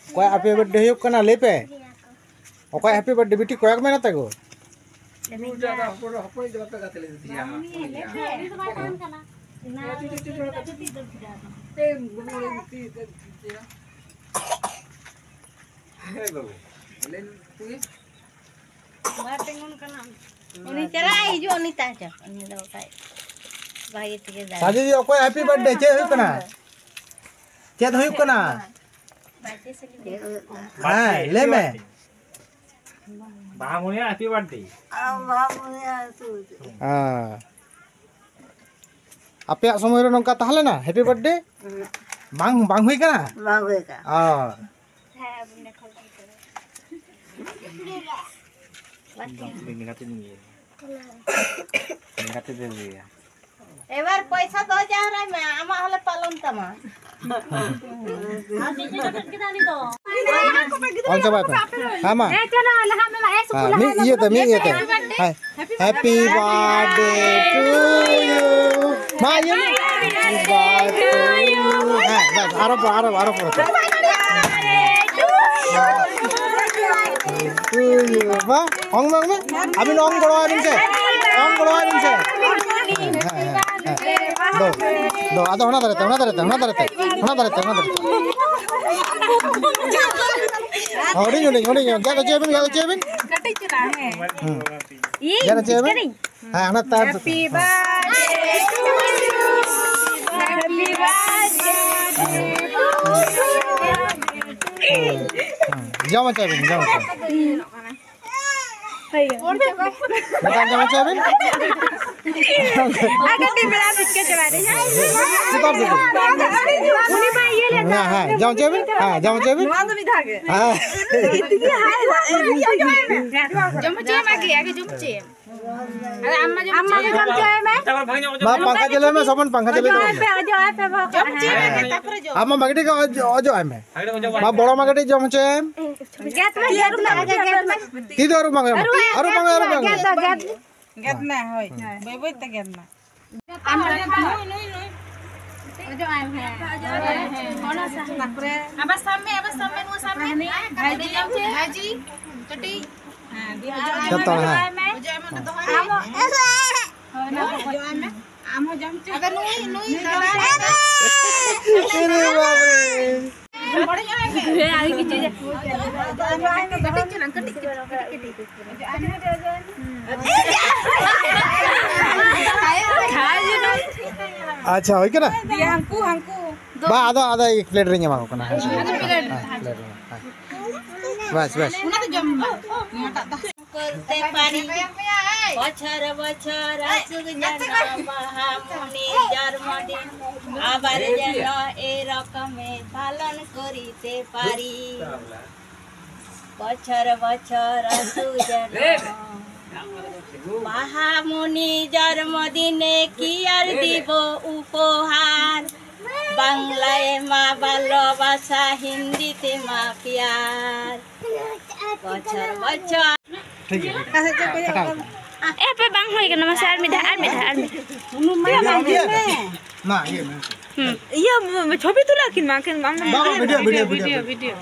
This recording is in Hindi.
कोई हैप्पी बर्थडे हुक कना लेपे ओका हैप्पी बर्थडे बिटी कोयक में नता गो साजी जी ओका हैप्पी बर्थडे चे हुक कना चे हुक कना हां ले में बामुनिया हैप्पी बर्थडे बामुनिया हां आपे समय रे नंका ताहले ना हैप्पी बर्थडे बांग बांग हुई कना बांग हुई का हां এবার পয়সা দাও যা রে মে আমা হলে পালন তমা कौन सा बात है हां मां ये तो hi happy birthday to you मां ये बर्थडे हां बस आरो टू यू बा ओंग में अभी ओंग गड़वा दिन से दो आधा होना दरते होड़ी क्या तो चेबिन कटी चला है क्या तो चेबिन हां ना तार happy birthday to you happy birthday जाओ चेबिन जाओ चेबिन अगर टी बड़ा बिस्किट चला दे हां हां जाओ चेबिन हां नो तो भी धागे हां इतनी हाय जमचे आगे जमचे अरे अम्मा के जमचे में मां पंखा चले में सबन पंखा चले तो जमचे में तापर जो अम्मा मगटी का जो है में मां बड़ा मगटी जमचे गेट में ती दो अरु मांगे गेट में होय बेबे त गेट में जो आए हैं कोना सा तापरे अब सामने नु सामने भाजी चटी हां दी जो आए में जो आए में आम जमचे अगर नुई अरे बाप रे बड़े जो आए में आगे की चीज कटी अच्छा होई के ना हमको बा आधा एक प्लेट रेंगे मांगो कना बस उना तो जम करते पारी बछर सुख जना महामुनि जन्मदिन आबार जेन ए रकमे पालन करिते पारी बछर सुख जना महामुनि जन्मदिने की आर দিব উপহার বাংলায় মা ভালোবাসা হিন্দিতে মা प्यार বছর ठीक है ए पे बांग होई गना मसे आर्मी धा ना ये छवि तुला कि मां के वीडियो